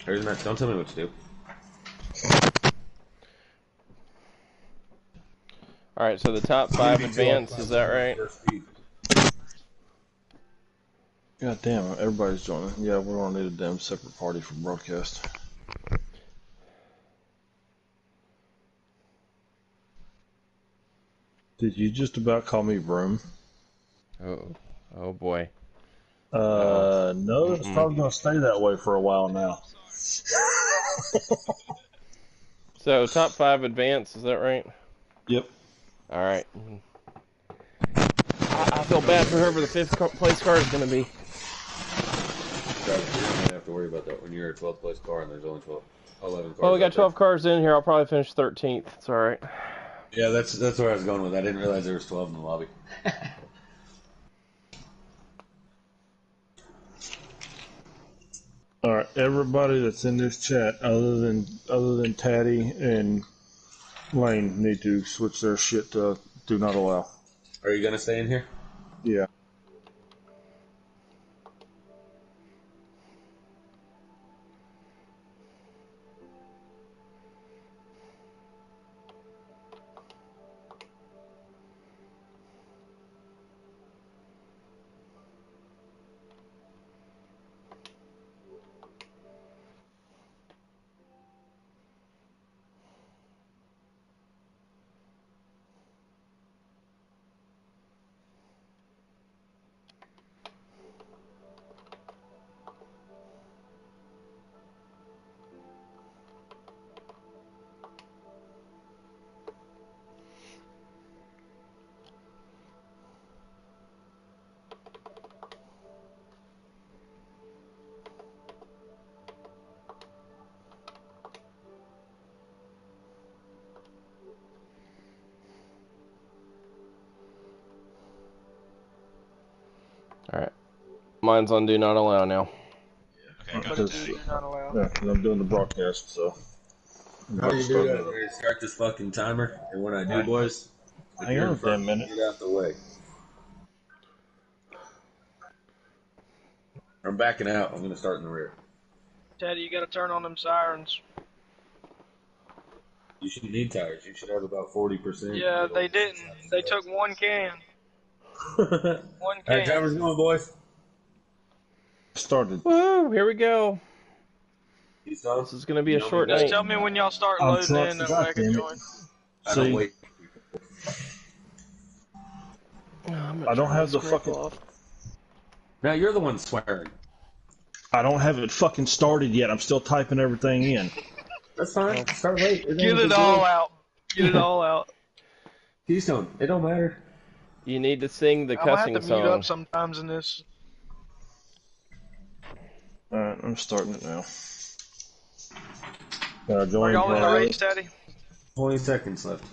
There's not. Don't tell me what to do. All right, so the top 5 advance, is that right? God damn, everybody's joining. Yeah, we're gonna need a damn separate party for broadcast. Did you just about call me Broom? Oh boy. No, it's probably gonna stay that way for a while now. So top 5 advance, is that right? Yep. All right. I feel bad for whoever the 5th place car is going to be. You don't have to worry about that when you're a 12th place car and there's only 11 cars. Well, we got 12 cars in here. I'll probably finish 13th. It's all right. Yeah, that's where I was going with that. I didn't realize there was 12 in the lobby. All right, everybody that's in this chat, other than Taddy and Lane, need to switch their shit to do not allow. Are you gonna stay in here? Yeah. All right. Mine's on do not allow now. Okay, go to do not allow. Yeah, because I'm doing the broadcast, so. How do you do that? We're gonna start this fucking timer, and when I do, boys, hang on a damn minute. Get out the way. I'm backing out. I'm gonna start in the rear. Teddy, you gotta turn on them sirens. You shouldn't need tires. You should have about 40%. Yeah, they didn't. They took one can. One can. All right, drivers going, boys. Started. Woo! Here we go. He's done. This is going to be a short Just night. tell me when y'all start loading in that way I can join. I don't wait. I don't have the fucking. Now you're the one swearing. I don't have it fucking started yet. I'm still typing everything in. That's fine. Start late. Get it all out. Get it all out. Keystone. It don't matter. You need to sing the I might cussing have to mute song. up sometimes in this. Alright, I'm starting it now. Can I join? Are y'all in the race, Daddy? 20 seconds left.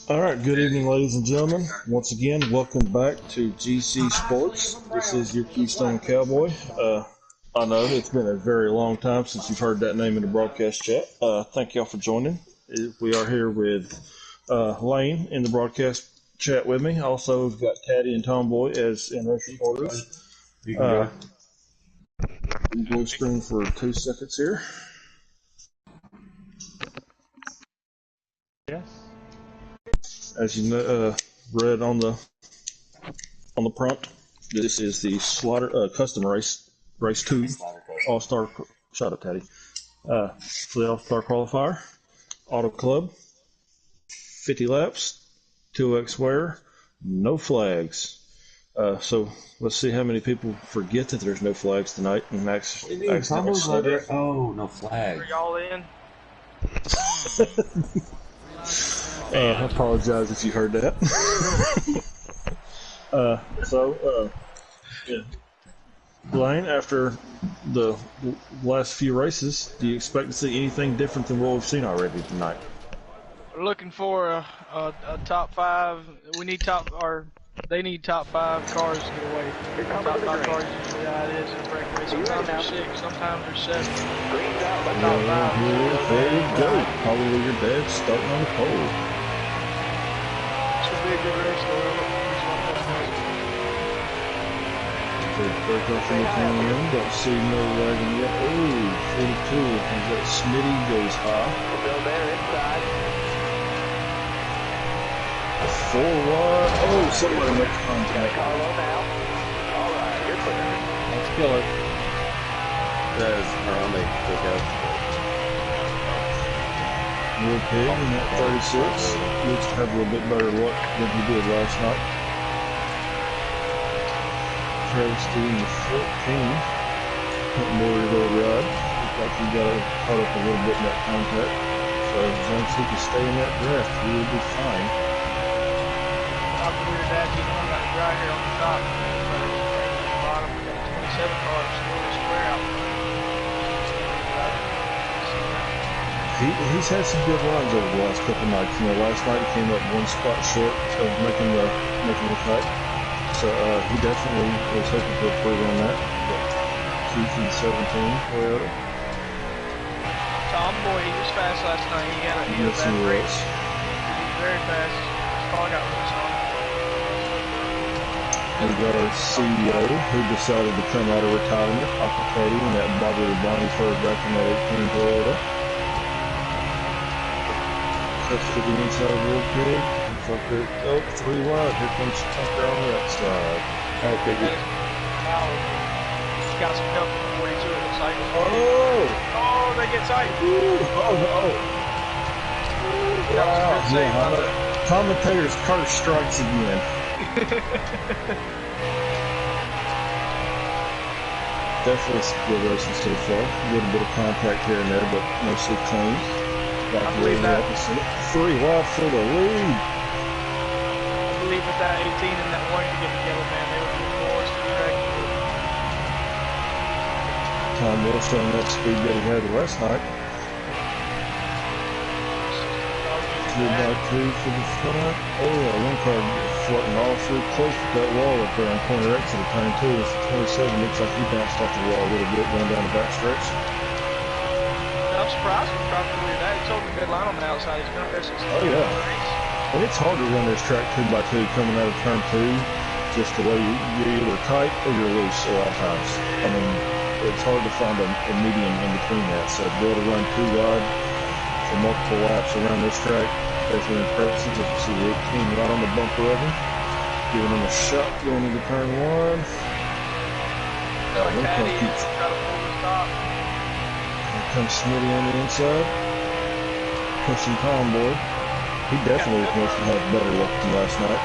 Alright, good evening, ladies and gentlemen. Once again, welcome back to GC Sports. This is your Keystone Cowboy. I know it's been a very long time since you've heard that name in the broadcast chat. Thank y'all for joining. We are here with Lane in the broadcast chat with me. Also, we've got Taddy and Tomboy as in race reporters. Blue screen for 2 seconds here. Yes. As you know, read on the prompt, this is the Slaughter Custom Race 2 AllStar. Shut up, Taddy. For the AllStar qualifier, Auto Club, 50 laps, 2x wear, no flags. So let's see how many people forget that there's no flags tonight and actually set it. Oh, no flag. Are y'all in? I apologize if you heard that. Yeah. Blaine, after the last few races, do you expect to see anything different than what we've seen already tonight? We're looking for a top 5. We need they need top 5 cars to get away. Top 5 cars usually how it is in a break race. Sometimes there's 6, sometimes there's 7. Top 5. There you go. Probably your dad's starting on the pole. It's a big race though. to break off in the turn in. Don't see no wagon yet. Oh, 42. As that Smitty goes high. Still there inside. 4 wide. Oh, somebody makes contact. Carlo now. All right, you're clear. Let's kill it. That is Harambe took out. Real pig in that 36. Looks to have a little bit better luck than he did last night. Travesty in the 14. Not more to go ride. Looks like he got caught up a little bit in that contact. So as long as he can stay in that draft, he will be fine. Top of the that he's one got a dry here on the top. But at the bottom, we got 27 cars still a square out. He's had some good runs over the last couple nights. You know, last night he came up 1 spot short of making the cut. So he definitely was hoping to improve on that. But Keith in 17, Toyota. Tom Boy, he was fast last night. He had a Yes, he bad was. race. He was very fast. His car got loose on him. We got our CEO who decided to come out of retirement, Papa Teddy, and that Bobby Bonnie heard back in that 18 Toyota. Cuts to the inside of real quick. Fucker, oh, 3 wide. Here comes Tucker on the outside. Alright, Biggie. Now, he's got some help from 42, it looks like. Oh! They get tight. Oh, no. That was a good save, by the way. Commentator's curse strikes again. Definitely some good racing so far. A little bit of contact here and there, but mostly clean. I believe that. 3 wide for the lead. I believe with that 18 and that 1 to get the yellow man, they would be forced to track. Tom Will showing that speed that he had last night. 2 by 2 for the front. Oh yeah, 1 car floating all through close to that wall up there on corner X of the turn 2. It's the 27. Looks like he bounced off the wall a little bit going down the back stretch. I'm surprised with Crocker to do that. He told me good line on the outside. He's been up there since the Oh, yeah. race. And it's hard to run this track 2x2 coming out of turn 2. Just the way you're either tight or you're loose a lot of times. I mean, it's hard to find a medium in between that. So to be able to run 2 wide for multiple laps around this track, definitely impressive. As you see the 18 right on the bumper of him. Giving him a shot going into turn 1. Like Patty, try to pull the top. Here comes Smitty on the inside. Pushing Convoy. He definitely wants to have better luck than last night.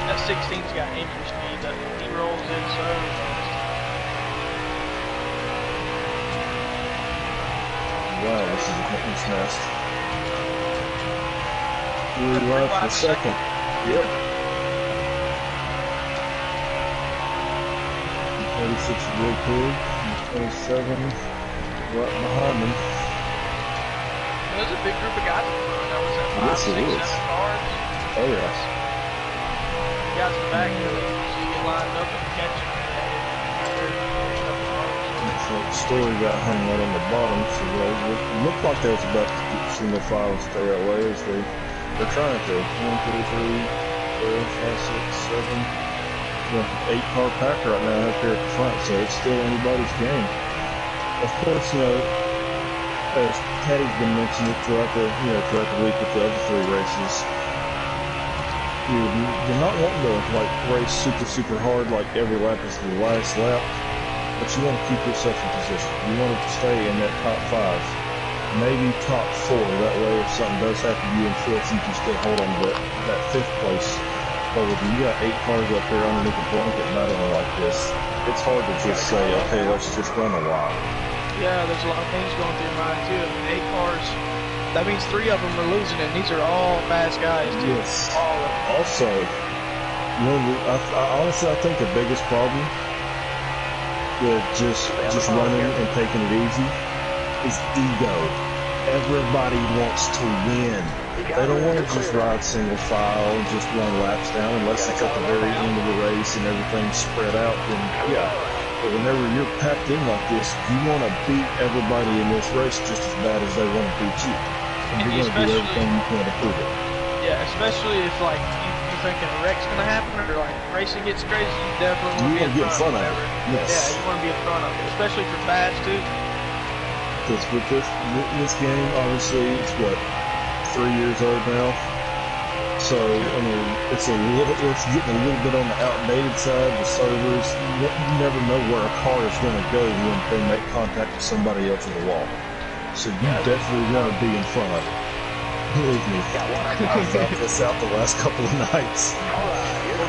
That 16's got entry speed. He rolls in so fast. Wow, this is a fitness nest. 3 left for second. Yep. 36 is real pig. 27 right behind him. There's a big group of guys in the front. That was at 5, Yes, it 6, is. 7 cars. Oh yes. Guys in the back here, so you get lined up and catch them. Looks like the story got hung right on the bottom, so it looked like they was about to keep single file and stay that way as they're trying to. 1, 2, 3, 4, 5, 6, 7. 8-car pack right now up here at the front, so it's still anybody's game. Of course, you know, as Patty's been mentioning throughout the week with the other 3 races, you're not wanting to like race super hard like every lap is the last lap, but you want to keep yourself in position. You want to stay in that top 5, maybe top 4. That way, if something does happen to you in 4th, you can still hold on to that 5th place. But when you got 8 cars up there underneath the blanket battling like this, it's hard to just say, okay, let's just run a while. Yeah, there's a lot of things going through your mind too. I mean, 8 cars, that means 3 of them are losing, and these are all fast guys too. Yes. All of them. Also, honestly, I think the biggest problem with just running and taking it easy is ego. Everybody wants to win. They don't want to just ride single file and just run laps down unless it's at the very end of the race and everything's spread out. Then yeah, but whenever you're packed in like this, you want to beat everybody in this race just as bad as they want to beat you. And you're going to do everything you can to prove it. Yeah, especially if like you thinking a wreck's gonna happen or like racing gets crazy, you definitely want to be in front of it. Yes. Yeah, you want to be in front of it, especially for fast too. Because with this game, obviously, it's what, 3 years old now. So I mean, it's getting a little bit on the outdated side. The servers, you never know where a car is going to go when they make contact with somebody else in the wall. So you definitely want to be in front of it. Believe me, I found this out the last couple of nights.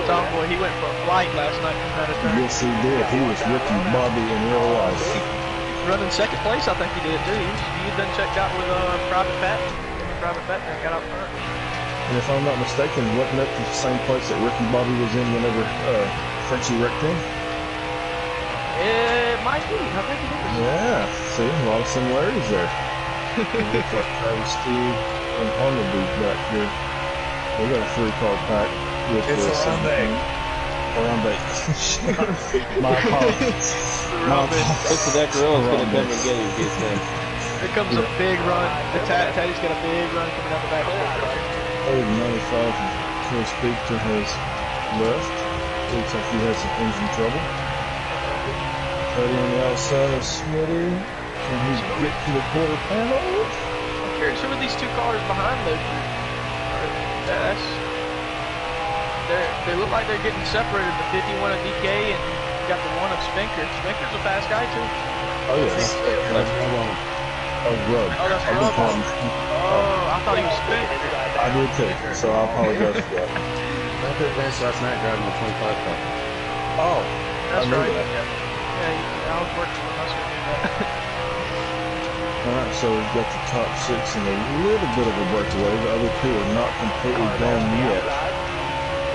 Tom boy, he went for a flight last night from that turn. Yes, he did. He was Ricky Bobby in real life. Running second place, I think he did too. He done checked out with Private Pat. Private Pat and got out front. And if I'm not mistaken, wasn't that the same place that Ricky Bobby was in whenever Frenchie wrecked him? It might be. I think it is. Yeah, see, a lot of similarities there. It looks like Travestys and Honda back here. We got a 3-car pack with It's this. Harambe. My apologies. My apologies. Mr. Decarilla's gonna come and get him, get them. Here comes a big run. Taddy's got a big run coming out the back. 95 Chris Victor has left. Looks like he has some engine trouble. Teddy on the outside of Smitty. Can he get to the quarter panel? I'm curious who are these two cars behind those? They look like they're getting separated. The 51 of DK and you got the one of Spinker. Spinker's a fast guy too. Oh yes. Oh, Rub. Oh, that's Rub. Oh, I thought he was Spinker. I did too, so I apologize for that. I put Vance last night driving the 25 car. Oh, That's I knew right. that. Yeah, I was working with Nascar Heat. Alright, so we've got the top 6 and a little bit of a breakaway. The other 2 are not completely done yet.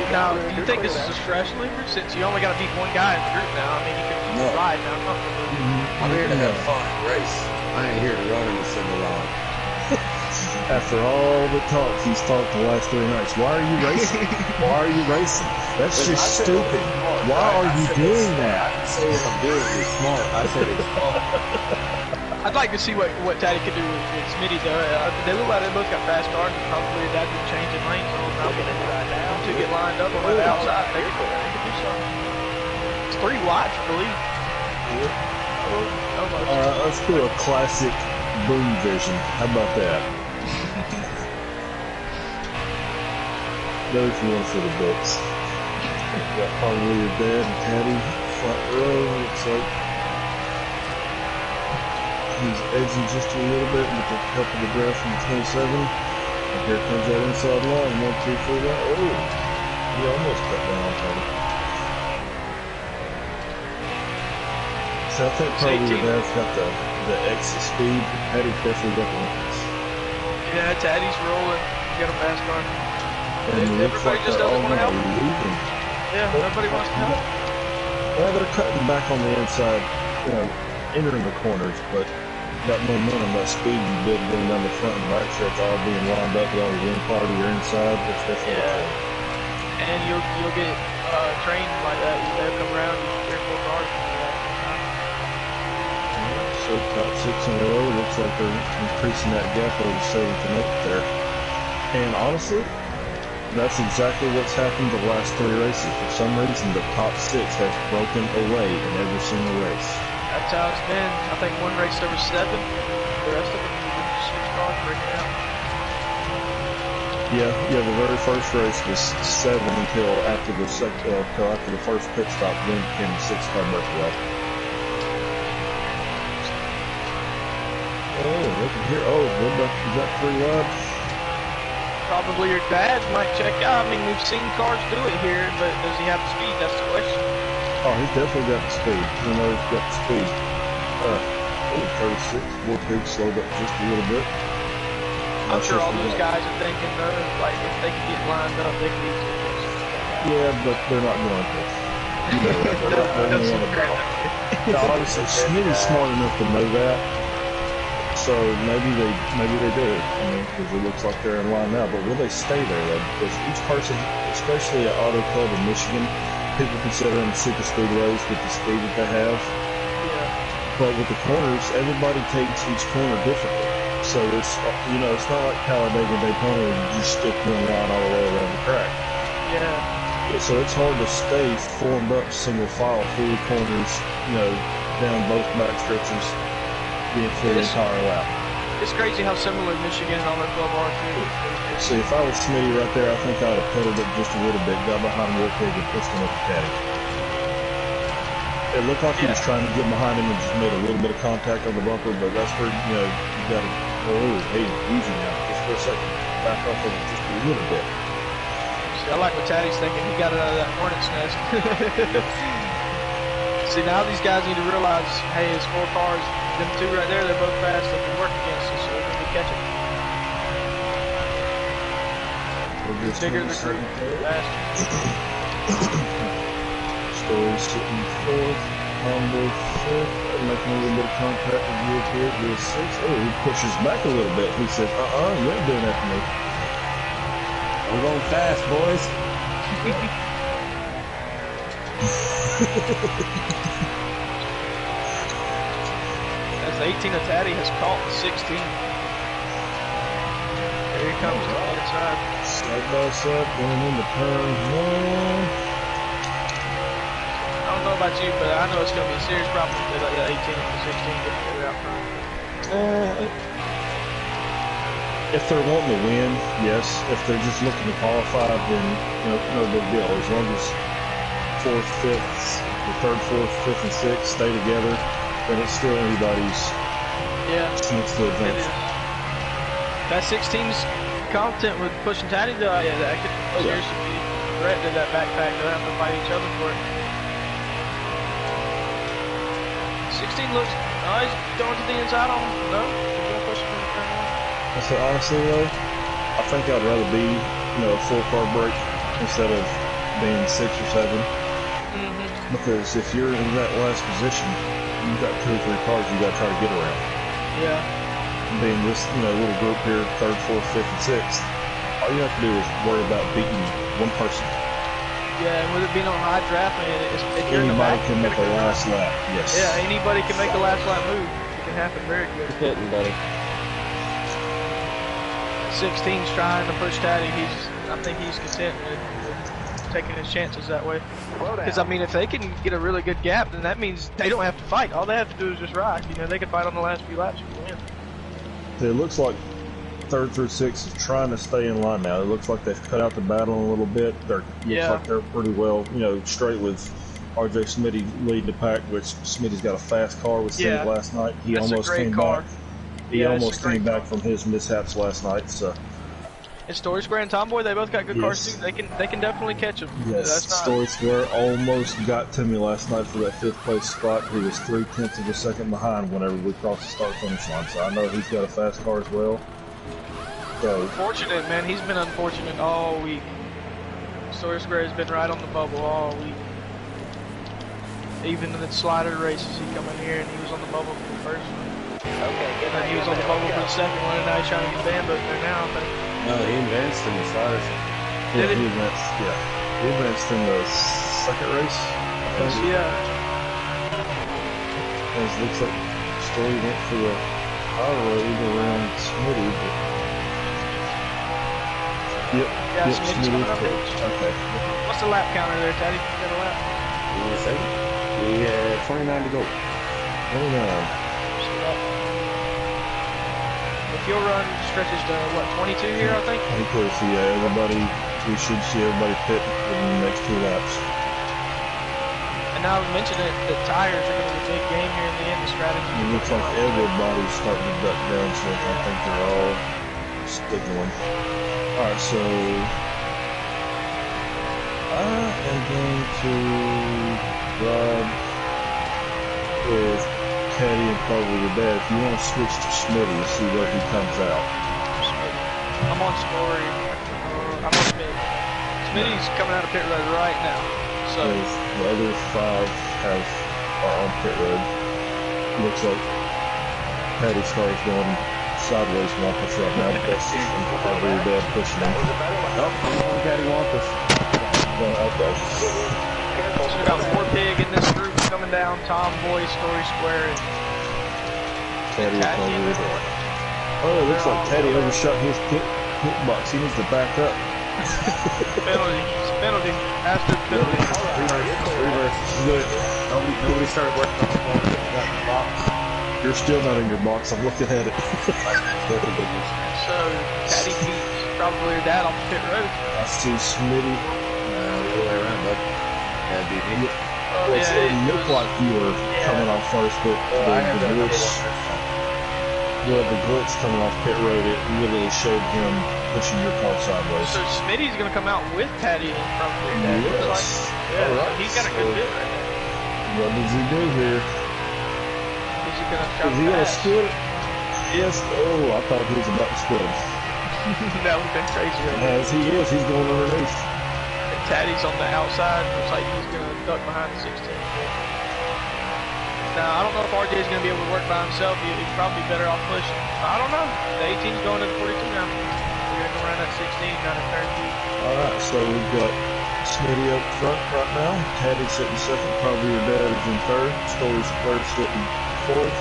Now, do you think this is a stress reliever since you only got to beat one guy in the group now? I mean, you can ride now comfortably. I'm here to have fun, race. I ain't here to run in the single line. After all the talk he's talked the last 3 nights, why are you racing? Why are you racing? That's just stupid. Why are you doing that? I didn't say what I'm doing is smart. I said it's fun. I'd like to see what Taddy could do with Smitty though. They look like they both got fast cars and probably that would change in lanes all the time. To get lined up on the outside, they could do something. It's 3 wide for the lead. Almost. Let's do a classic boom vision. How about that? There's one for the books. Got probably your dad and Taddy front row. Looks like he's edging just a little bit with the help of the draft from the 27. And here comes that inside line. 1, 2, 3, 1. Oh, he almost cut down on Taddy. So I think probably your dad's got the exit speed. Taddy's definitely got the wins. Yeah, Taddy's rolling. You got a fast car. And Everybody just doesn't want to help. leaving. Yeah, nobody wants to help. Well, they're cutting back on the inside, entering the corners, but that momentum, that speed you build going down the front and right stretch, all being lined up with all the one part of your inside, it's definitely And you'll get trained like that. They'll come around you 3 or 4 cars. So top 6 in a row, looks like they're increasing that gap over 7th and 8th there. And honestly, that's exactly what's happened the last 3 races. For some reason, the top 6 has broken away in every single race. That's how it's been. I think one race there was 7. The rest of them were 6 cars breaking out. Yeah, the very first race was 7 until after the first pit stop, then came the 6-car breakaway. Oh, look at here. Oh, is that 3 wide? Probably your dad might check out. I mean, we've seen cars do it here, but does he have the speed? That's the question. Oh, he's definitely got the speed. You know, he's got the speed. 36, Vortex slowed up just a little bit. I'm sure all those guys are thinking, like, if they can get lined up, they can easily fix it. Yeah, but they're not going to. You know, they're only on a battle. Now, obviously, Smitty's smart enough to know that. So maybe they do. I mean, because it looks like they're in line now. But will they stay there though? Because each person, especially at Auto Club in Michigan, people consider them super speedways with the speed that they have. Yeah. But with the corners, everybody takes each corner differently. So it's it's not like Talladega Daytona where you just stick one line all the way around the track. Yeah. So it's hard to stay formed up single file through the corners, down both back stretches, for the entire lap. It's crazy how similar Michigan and all their 12 are too. See, if I was Smitty right there, I think I would have pedaled it just a little bit, got behind real quick and pushed him up the caddy. It looked like he was trying to get behind him and just made a little bit of contact on the bumper, but that's where, you got to, hey, easy now, just for a second, back off of it just a little bit. See, I like what Taddy's thinking, he got it out of that hornet's nest. See, now these guys need to realize, hey, it's 4 cars, them 2 right there, they're both fast, they can work against us, so they're going to be catching. The bigger the group, the faster. Story sitting 4th, Combo 5th, making a little bit of contact with real good, real 6th. Oh, he pushes back a little bit. He said, you ain't doing that to me. I'm going fast, boys. As the 18 of Taddy has caught the 16. Here he comes to the inside. Side by side, going into turn 1. I don't know about you, but I know it's going to be a serious problem if they let the 18 and the 16 get together out front. If they're wanting to win, yes. If they're just looking to qualify, then, no big deal. As long as 4th, 5th, the 3rd, 4th, 5th, and 6th stay together, then it's still anybody's chance to advance. That 16's content with pushing Taddy, though, that could seriously be a threat to that backpack. They'll have to fight each other for it. 16 looks, he's going to the inside on him. No, he's going to push him in the turn 1. I said, honestly though, I think I'd rather be, a 4-car break instead of being 6 or 7. Because if you're in that last position, you've got 2 or 3 cars you got to try to get around. Yeah. Being this, little group here, 3rd, 4th, 5th, and 6th, all you have to do is worry about beating one person. Yeah, and with it being on high draft, man, if you're in the back, anybody can make a last lap. Yes. Yeah, anybody can make a last lap move. It can happen very quick. Hitting, buddy. 16's trying to push Taddy. I think he's content with taking his chances that way. Because I mean, if they can get a really good gap, then that means they don't have to fight. All they have to do is just ride. They can fight on the last few laps to win. It looks like 3rd through 6th is trying to stay in line now. It looks like they've cut out the battle a little bit. Looks like they're pretty well, straight with RJ Smitty leading the pack, which Smitty's got a fast car with Steve last night. He almost came back. He almost came back from his mishaps last night. So. And Story Square and Tomboy, they both got good cars too. They can definitely catch them. Yes, Story Square almost got to me last night for that 5th place spot. He was 0.3 of a second behind whenever we crossed the start finish line. So I know he's got a fast car as well. So unfortunate, man. He's been unfortunate all week. Story Square has been right on the bubble all week. Even in the slider races, he come in here and he was on the bubble for the first one. And then he was on the bubble for the second one, and now he's trying to get bamboozled there now. But no, he advanced in the sliders. He advanced. Yeah, he advanced in the 2nd race. It looks like Story went for the high road around Smitty. Smitty's coming up. Okay. What's the lap counter there, Taddy? You got a lap? You want to say? We had 29 to go. 29. If your run stretches to, 22 here, I think? I think we should see everybody pit in the next 2 laps. And now I mentioned it, the tires are going to be a big game here in the end, the strategy. It looks like everybody's starting to duck down, so I think they're all signaling. Alright, so I am going to ride with Teddy and probably your dad. If you want to switch to Smitty and see what he comes out. I'm on Story. I'm on Smitty. Smitty's coming out of pit road right now. So the other 5 are on pit road. Looks like Patty Star's going sideways Wampus right now. That's probably your dad pushing him. Nope, I'm on Patty Wampus. Okay. So we got 4 pig in this group coming down. Tomboy, Story Square, and Teddy probably. Oh, it looks like Teddy overshot his pit box. He needs to back up. penalty penalty. After the penalty. Reverse. Good. Nobody started working on the ball. Got in the box. You're still not in your box. I'm looking at it. So, Patty Pete's probably her dad on the pit road. I see Smitty. The other way around, bud. That'd be me. Oh, It yeah, looked like you were coming off first, but I had the that number glitch, one first time. the glitch coming off pit road, it literally showed him pushing your car sideways. So Smitty's gonna come out with Patty in front of her dad. Looks like. Yes. Yeah, All so right, he's got a good bit right now. What does he do here? Is he gonna try Is he to going to pass? split it? Yes. Oh, I thought he was about to split him. That would've been crazy right there. As he is, he's going underneath. And Taddy's on the outside. Looks like he's gonna duck behind the 16. Now, I don't know if RJ's gonna be able to work by himself. He's probably better off pushing. I don't know. The 18's going to the 42 now. We're gonna go around that 16 down at 30. All right, so we've got Smitty up front right now. Taddy sitting second. Probably your dad is in third. Story's third, sitting fourth.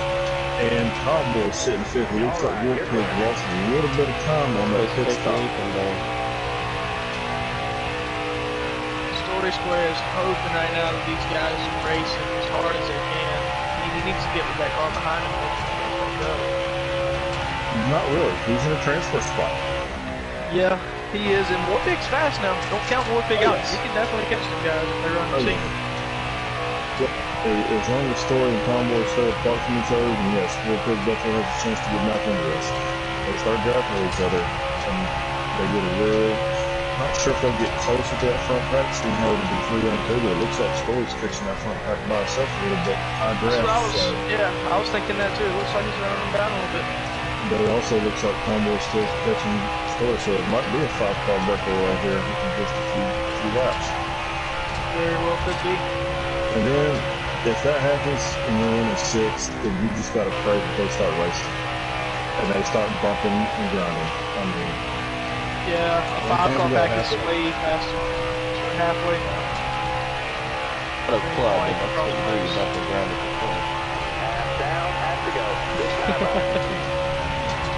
And Cowboy sitting fifth. It looks like Wolfpig lost a little bit of time on that pit stop. Story Square is hoping right now that these guys are racing as hard as they can. He needs to get with that car behind him. Not really. He's in a transfer spot. Yeah, he is. And Warpig's fast now. Don't count Warpig out. He can definitely catch them guys if they're on the scene. Yep. As long as Story and Convoy stay apart from each other, then yes, Wolfpig definitely has a chance to get back into this. They start grappling each other, and they get a real. Not sure if they'll get closer to that front pack, seeing how it'll be 3 on 2, but it looks like Story's catching that front pack by himself a little bit. High That's draft. what I was thinking that too. It looks like he's running them down a little bit. But it also looks like Convoy's still catching Story, so it might be a 5-car breakaway right here in just a few laps. Very well could be. And then, if that happens and you're in at 6th, then you just gotta pray that they start racing. And they start bumping and grinding. I mean, Yeah, a 5-car pack is way faster. We're halfway now. What a club. That's what you do. You got the ground at the point. Half down, half to go. This time out.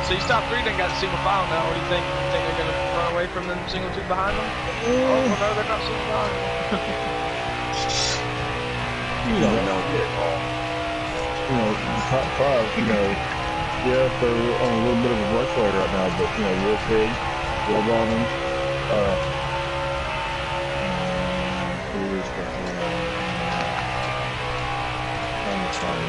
So you stop 3, then got single file now. What do you think? You think they're gonna run away from them single 2 behind them? Oh, well, no, they're not single behind them. You don't know it all. you know, the top 5, you know, yeah, they're on a little bit of a breakaway right now, but, you know, Wolfpig, Will Bowman, who is behind? I'm trying.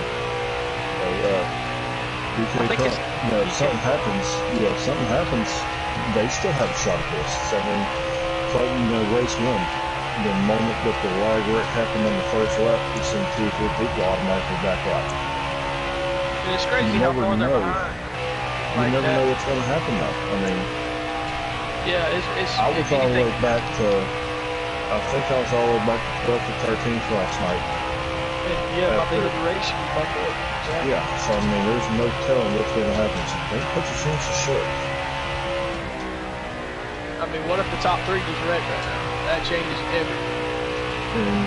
BK Cup. You know, if something happens, they still have a shot at this. So, I mean, Clayton, you know, race 1. The moment that the lag wreck happened on the first lap, you seen 2 or 3 people automatically back right. And it's crazy You how never far they're know. behind. You never know what's going to happen though. I mean, Yeah, it's I was if all the way anything, back to, I think I was all the way back to 12th or 13th last night. yeah, about the after- end of the race, you bump up. Exactly. Yeah, so I mean, there's no telling what's going to happen. So don't put your chances short. I mean, what if the top 3 gets wrecked right now? That changes everything. And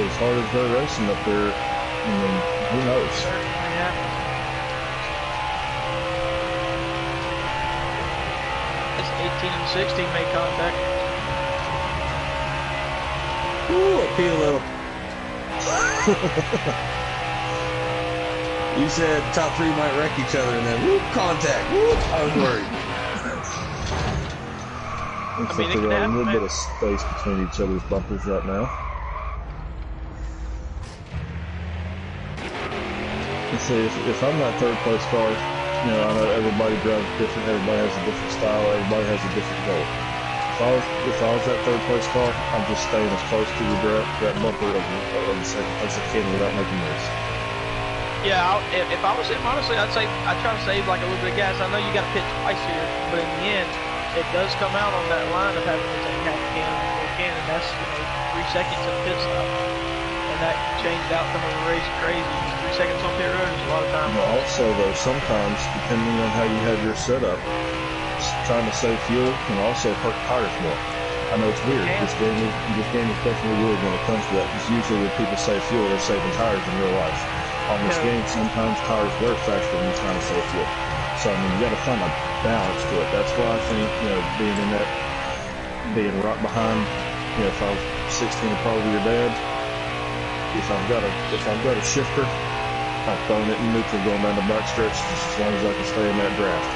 as hard as they're racing up there, I mean, who knows? Certainly happens. It's 18 and 16 made contact. Ooh, I peed a little. You said top 3 might wreck each other, and then whoop, contact. Whoop, I was worried. Looks mean, like it they can got a happen, little man. bit of space between each other's bumpers right now. Let's see, if I'm that 3rd place car, you know, I know everybody drives different, everybody has a different style, everybody has a different goal. If I was that 3rd place car, I'm just staying as close to that bumper of the 2nd place I can without making noise. Yeah, if I was him, honestly, I'd try to save like a little bit of gas. I know you got to pit twice here, but in the end, it does come out on that line of having to take half a can and full can, and that's 3 seconds of pit stop, and that changed the outcome of the race crazy. 3 seconds on pit road is a lot of time. Now also though, sometimes, depending on how you have your setup, trying to save fuel can also hurt tires more. I know it's weird. This game is definitely weird when it comes to that, because usually when people save fuel, they're saving tires in real life. On this game, sometimes tires wear faster when you're trying to save fuel. So, I mean, you got to find a balance to it. That's why I think, you know, being right behind if I was 16, probably your dad. If I've got a shifter, I'm throwing it in neutral going down the back stretch just as long as I can stay in that draft.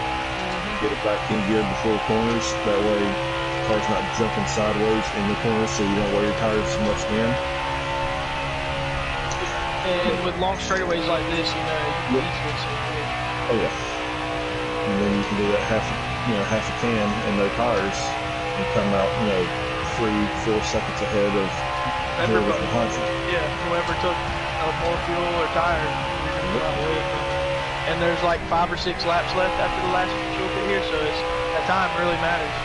Get it back in gear before corners. That way, the car's not jumping sideways in the corners, so you don't wear your tires so much again. And with long straightaways like this, you can easily see it. Oh yeah. And then you can do that half a can in no tires and come out, 3-4 seconds ahead of whoever's behind you. Yeah, whoever took more fuel or tires, you're going to go out the way. And there's like 5 or 6 laps left after the last fuel pit here, so that time really matters.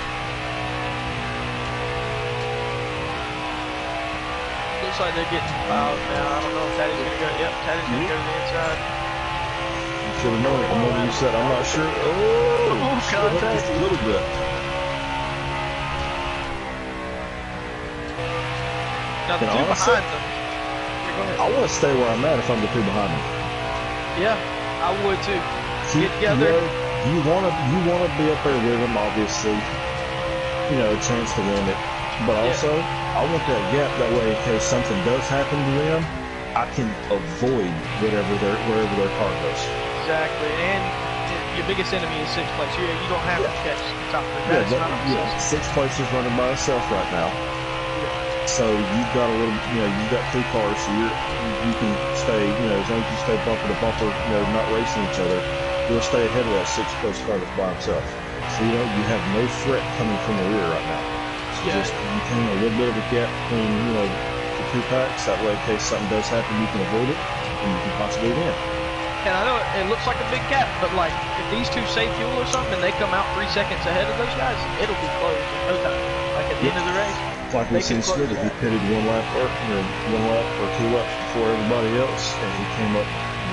Looks like they're getting fouled now. I don't know if Taddy's going to go. Yep, Taddy's going to go to the inside. You should have known it the moment you said, I'm not sure. Oh, contact. Just a little bit. Now the two behind them. I want to stay where I'm at if I'm the two behind them. Yeah, I would too. Get together. You want to be up there with them, obviously. A chance to win it. But also, I want that gap. That way, in case something does happen to them, I can avoid wherever their car goes. Exactly, and your biggest enemy is 6th place. You don't have to catch the top of the Yeah, 6th place is running by itself right now. So you've got you've got 2 cars, so you can stay, as long as you stay bumper to bumper, not racing each other, you'll stay ahead of that 6th place car that's by himself. So you have no threat coming from the rear right now. So just maintain a little bit of a gap between, the 2 packs. That way, in case something does happen, you can avoid it, and you can possibly win. And I know it looks like a big gap, but like if these two save fuel or something, and they come out 3 seconds ahead of those guys, it'll be closed in no time. Like at the end of the race. Like we seen Smitty, he pitted 1 lap or 2 laps before everybody else, and he came up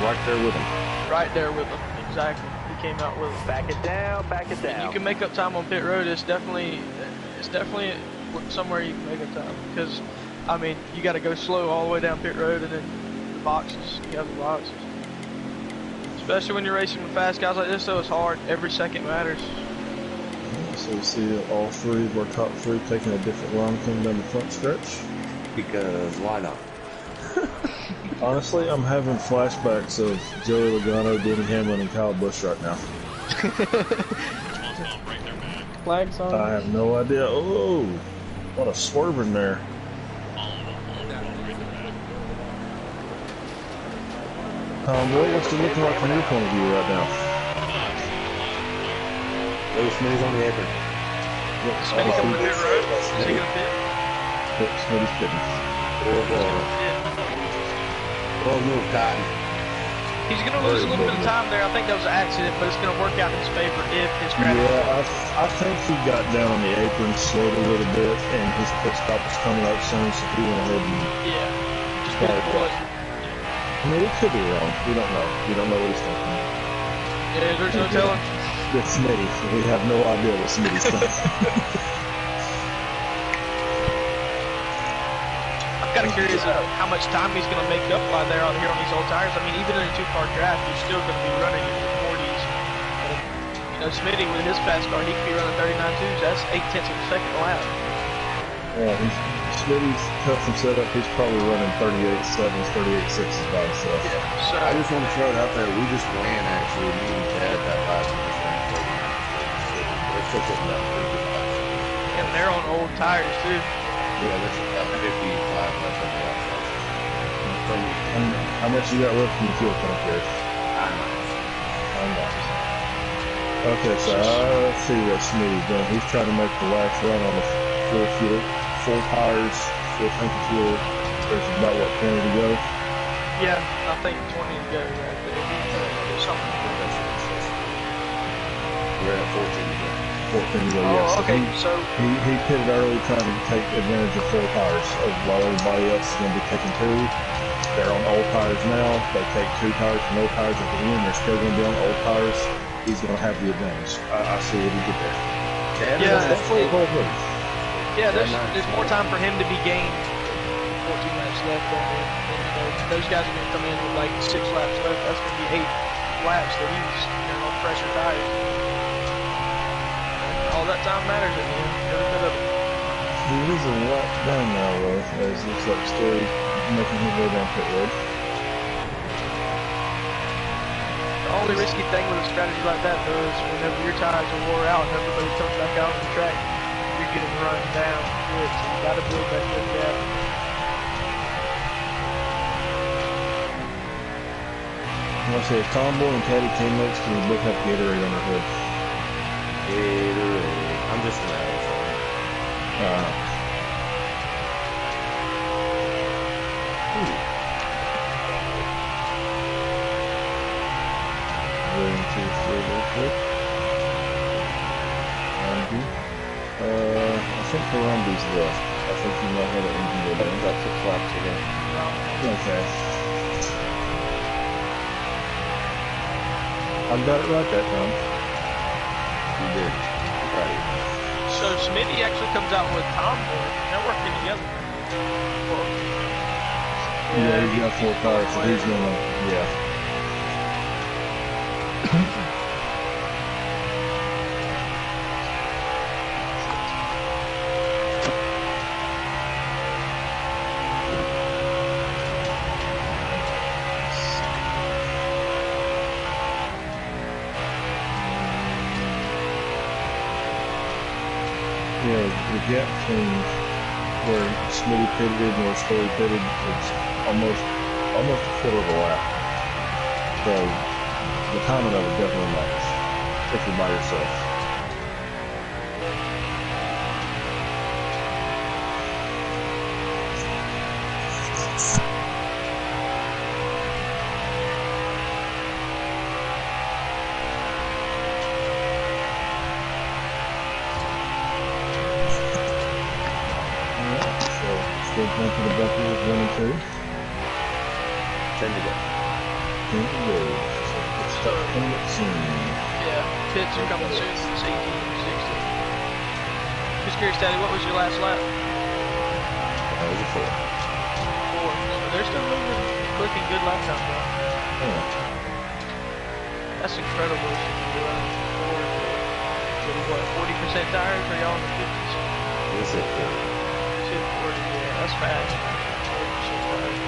right there with him. Right there with him, exactly. He came out with him. Back it down, back it down. And you can make up time on pit road. It's definitely somewhere you can make up time, because I mean you got to go slow all the way down pit road, and then the boxes. You have the boxes. Especially when you're racing with fast guys like this, though, it's hard. Every second matters. So we see all 3 of our top 3 taking a different line coming down the front stretch. Because why not? Honestly, I'm having flashbacks of Joey Logano, Denny Hamlin, and Kyle Busch right now. Flags on. I have no idea. Oh, what a swerve in there. What's it looking like from your point of view right now? Smitty's on the apron. Yep, Smitty's on the pit road. Is he going to pit? Yep, Smitty's pitting. Well, move, Cotton. He's going to lose a little bit of time there. I think that was an accident, but it's going to work out in his favor if his crash. Yeah, I think he got down on the apron, slowed a little bit, and his pit stop was coming up soon, so he went ahead and... Yeah, just bit the bullet. I mean, it could be wrong. We don't know. We don't know what he's thinking. Yeah, there's no telling. It's Smitty. We have no idea what Smitty's thinking. I'm kind of curious how much time he's going to make up by there on here on these old tires. I mean, even in a 2-car draft, you're still going to be running in the 40s. But, Smitty with his fast car, he could be running 39.2s. That's 0.8 of a second lap. Yeah, Smitty's custom setup, he's probably running 38.7s, 38.6s by himself. Yeah, so I just want to throw it out there. We just ran actually me and Ted that last one. They're still putting up pretty good laps. and they're on old tires too. Yeah, there's about 55 left on the outside. How much you got left in the fuel tank there? 9 miles. Okay, so I see what Smitty's doing. He's trying to make the last run on the full tires, full tank of fuel. There's about, 20 to go? Yeah, I think 20 to go right there. There's something. We're at 14 to go. 14 to go, Oh, yes. okay, so He pitted early trying to take advantage of full tires while everybody else is going to be taking 2. They're on old tires now. They take 2 tires and no tires at the end. They're still going to be on old tires. He's going to have the advantage. I see what he did there. Yeah, definitely a good. yeah, there's more time for him to be gained. 14 laps left on him. And, those guys are going to come in with like 6 laps left. That's going to be 8 laps that he's on pressure tires. And all that time matters at the end. Every bit of it. He is a lot done now, though, as looks like Story making his way down pit road. The only risky thing with a strategy like that, though, is whenever your tires are wore out and everybody comes back out on the track, you're getting run down good, so you gotta build that good gap. I say, if Tomboy and Caddy teammates, can we both have Gatorade on their hood? Gatorade. I'm just an asshole. Going to through real quick. Ramby. I think Harambe's left. I think he might have an engine go down. About 6 laps ago. Okay. I got it right that time. You did. Right. So Smitty actually comes out with Tomboy. They're working together. Yeah, he's got 4 cars, so he's gonna, yeah. Yeah, the gap between where Smitty pitted and where Story pitted is almost a quarter of a lap. So the timing of it definitely matters if you're by yourself. Still going to the bucket with 1 and 2. 10 to go. 10 to go. It's coming up soon. Yeah, pits are coming soon. It's 18 and 16. Just curious, Daddy, what was your last lap? That was a 4. 4. So they're still moving, clicking good lap time, bro. Yeah. That's incredible. She can be running 4 with what, 40% tires, or y'all in the 50s? This is it. Shit, 40, yeah, that's fast. 40% tires.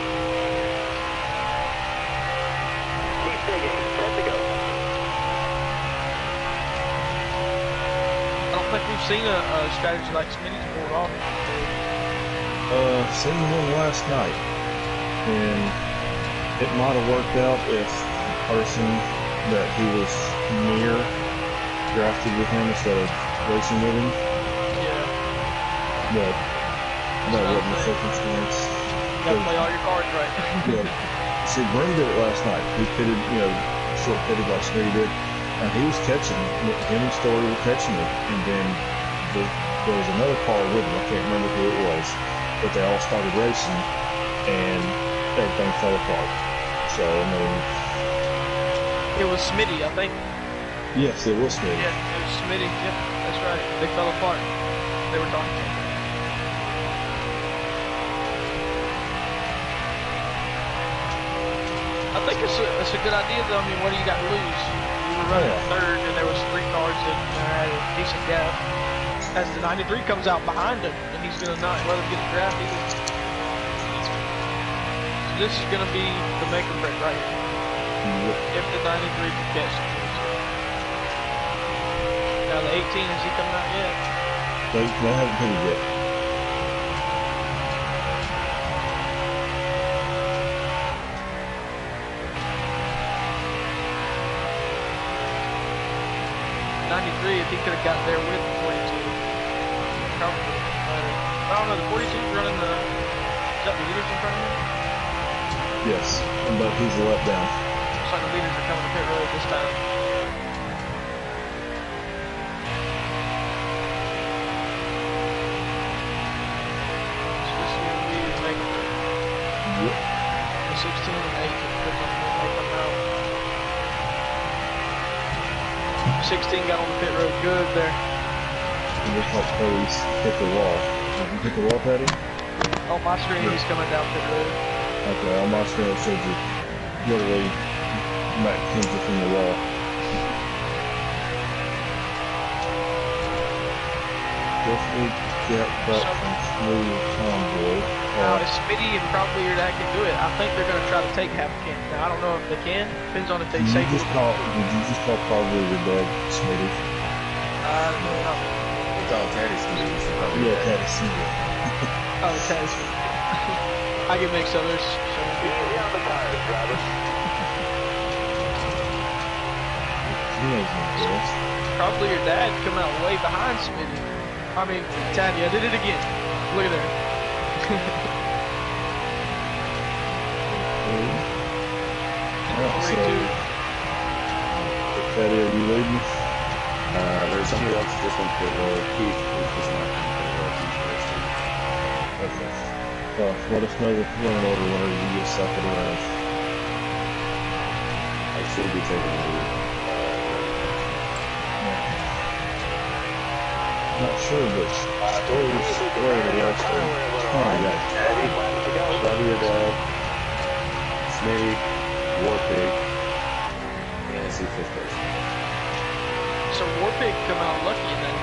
Keep digging. 10 to go. I don't think we've seen a strategy like Smitty's pulled off. Seen one last night, and it might have worked out if the person that he was near drafted with him instead of racing with him, Yeah. but that wasn't the circumstance. You gotta play all your cards right. Yeah. See, Broom did it last night. He pitted, short pitted like Smitty did, and he was catching, him and Story were catching it, and then there was another car with him, I can't remember who it was, but they all started racing, and everything fell apart. So, I mean... It was Smitty, I think. Yes, it was Smitty. Yeah, it was Smitty. Yep, that's right. They fell apart. They were talking. I think it's a good idea, though. I mean, what do you got to lose? You were running third, and there was 3 cars that had a decent gap. As the 93 comes out behind him, and he's going to not let him get a draft either. So this is going to be the make or break right here. If the 93 can catch him. Now the 18, is he coming out yet? They haven't hit it yet. If he could have got there with the 42, comfortable. I don't know, the 42 is running the, is that the leaders in front of him? Yes, but he's a let down. Looks like the leaders are coming to pit road this time. So this is going to be the make or break. Yep. The 16 and 18 could come out. 16 got on the pit road good there. It looks like Cody's hit the wall. Did you hit the wall, Patty? On my screen, he's coming down pit road. Okay, on my screen it shows you literally Matt Kinsley from the wall. definitely get that from Smooth Tomboy. Now, if Smitty and probably your dad can do it, I think they're going to try to take half a can. Now, I don't know if they can. Depends on if they Did save you just call probably your dad Smitty? no. It's all Teddy Smitty. Yeah, Teddy Smitty. Oh, Teddy Smitty. I get mixed up. There's so many people. Easy on the tires, driver. He knows my best. Probably your dad come out way behind Smitty. I mean, Taddy, I did it again. Look at there. Alright, so, 42. Teddy, are you leading? There's somebody else just went to Keith, who's just not Okay. Well, let us know the run order whenever you get second around. I should be taking the lead. Not sure, but Story's where the rest of I got Teddy, Bobby your dad, Smitty, Warpig, and see fifth place. So Warpig come out lucky in that.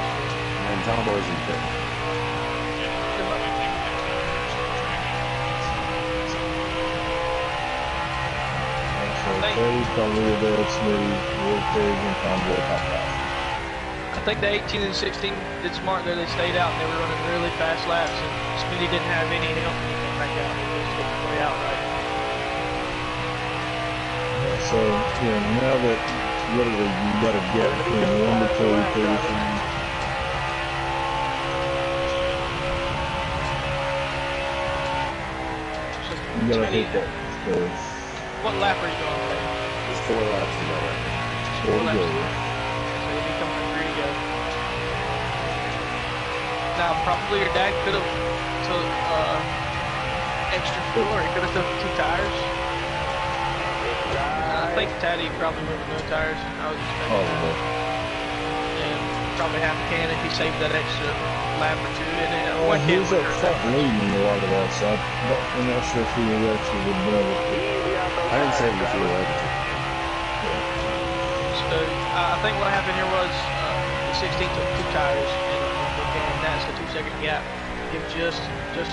And Tom Boy's in fifth. So Teddy, probably your dad, Smitty, Warpig, and Tomboy top 5. I think the 18 and 16 did smart there. They stayed out and they were running really fast laps, and Smitty didn't have any help when he came back out. He just took the way out right. So, now that literally you got a gap between 1 to 2, 2 to 3. You gotta hit that. So, What lap are you going, Dave? There's 4 laps to go right now. 4 to go. So you'll be coming to 3 to go. Now, probably your dad could have took extra fuel, or he could have took 2 tires. I think Taddy probably went with no tires. I was expecting that. And probably half a can if he saved that extra lap or 2 in it. Well, he was up front leading a lot of that, so I'm not sure if he actually would have been able to. I didn't save the fuel everything. So I think what happened here was the 16 took 2 tires and that's the 2-second gap. Give just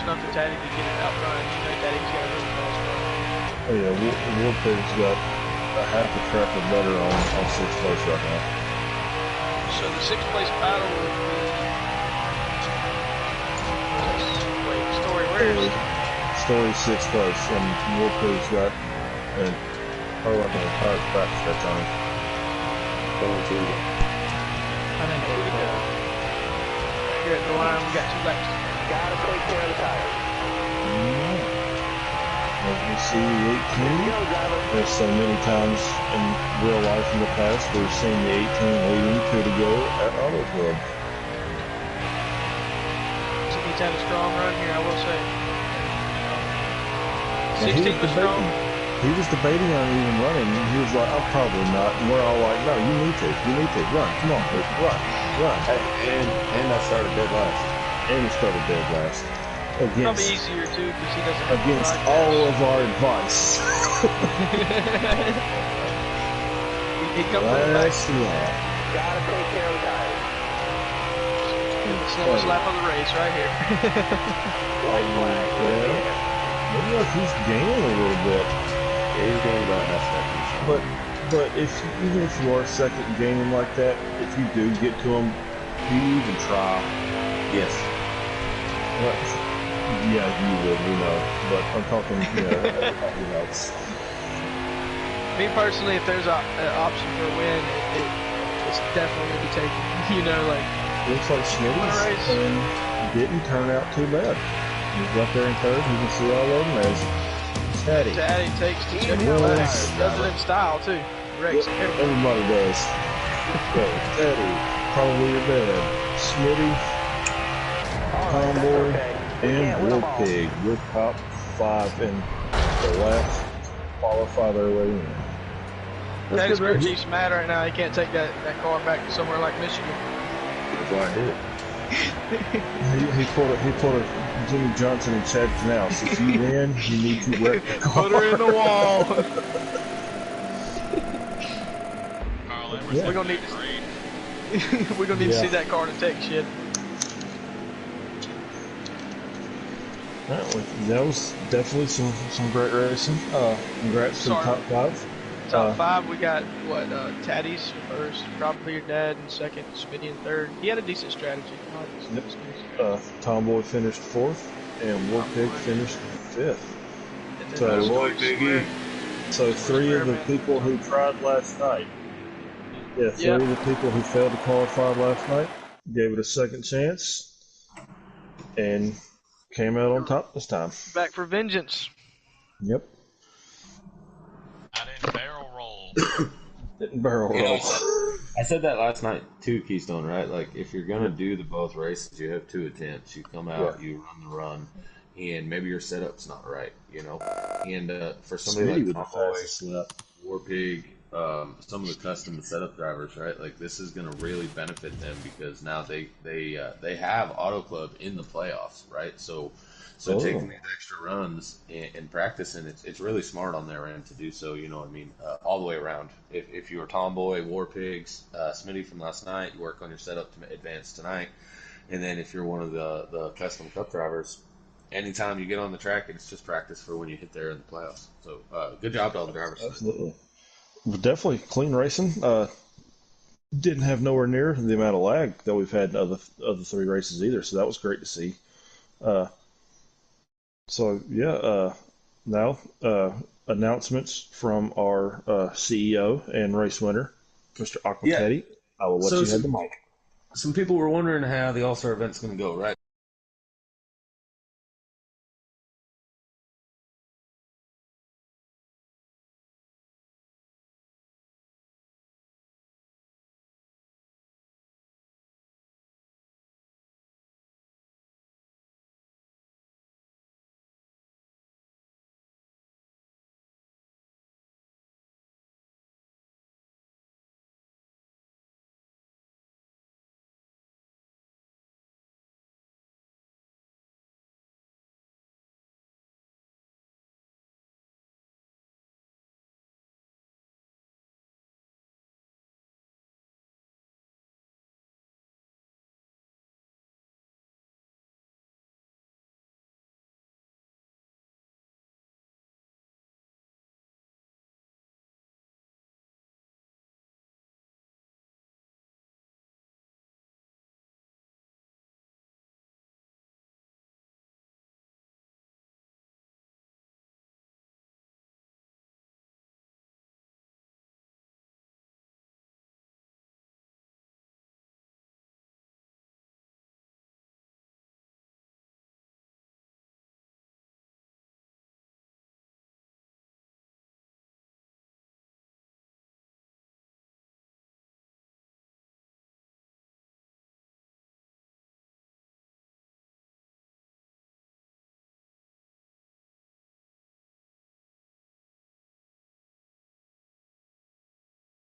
enough to Taddy to get it out front. You know Taddy's got a really fast car. Oh yeah, Warpig's got a half a track or better on 6th place right now. So the 6th place battle would be Story. Where is it? Story's 6th place, and Warpig's got an tire crack stretch on him. Going to I think here we go. Here at the line, we got 2 laps. Gotta take care of the tires. As we see the 18, there's so many times in real life in the past we've seen the 18 leading 2 to go at Auto Club. So he's had a strong run here, I will say. And 16 was strong. He was debating on even running. He was like, "I'm probably not." And we're all like, "No, you need to run. Come on, Rick, run." Hey, and I started dead last. And he started dead last. Probably easier too because he doesn't have Against to all of our advice. he comes in back. Gotta take care of the tires. The slowest lap of the race right here. White flag. Maybe like he's gaining a little bit. Yeah, he's getting about half second. But even if you are second gaining like that, if you do get to him, do you even try? Yes. Yeah, you would, but I'm talking, everybody else. Me personally, if there's an option for a win, it's definitely going to be taken. Looks like Smitty's didn't turn out too bad. He's up there in third. You can see all of them as Taddy. Taddy takes the check tires. Does it in style, too. Rex, everybody does. Taddy, probably your dad. Smitty, Tomboy, and Warpig. Your top 5 in the last qualify their way in. Taddy's crew chief's mad right now. He can't take that car back to somewhere like Michigan. That's why I did it. He put a Jimmy Johnson in Chad Canals. If you win, you need to wreck the car. Put her in the wall. Yeah. We're gonna need to see that car to take shit. That was definitely some great racing. Congrats to the Sorry. top five. Top five, we got what? Taddy's first, probably your dad, and second, Smitty in third. He had a decent strategy. Tomboy finished fourth, and Warpig finished fifth. So three of the people who tried last night. Yeah, three of the people who failed to qualify last night gave it a second chance and came out on top this time. Back for vengeance. Yep. I didn't barrel roll. Didn't barrel roll. I said that last night too, Keystone, right? Like, if you're going to do the both races, you have 2 attempts. You come out, you run the run, and maybe your setup's not right, you know? And for somebody like Tomboy, Warpig, some of the custom setup drivers, right? Like, this is going to really benefit them because now they have Auto Club in the playoffs, right? So taking these extra runs and practicing, it's really smart on their end to do so, you know what I mean? All the way around. If you're Tomboy, Warpigs, Smitty from last night, you work on your setup to advance tonight. And then if you're one of the custom cup drivers, anytime you get on the track, it's just practice for when you hit there in the playoffs. So good job to all the drivers. Absolutely. Definitely clean racing. Didn't have nowhere near the amount of lag that we've had in other 3 races either, so that was great to see. Now announcements from our CEO and race winner, Mr. Aquatetti. I will let you have the mic. Some people were wondering how the AllStar event's going to go, right?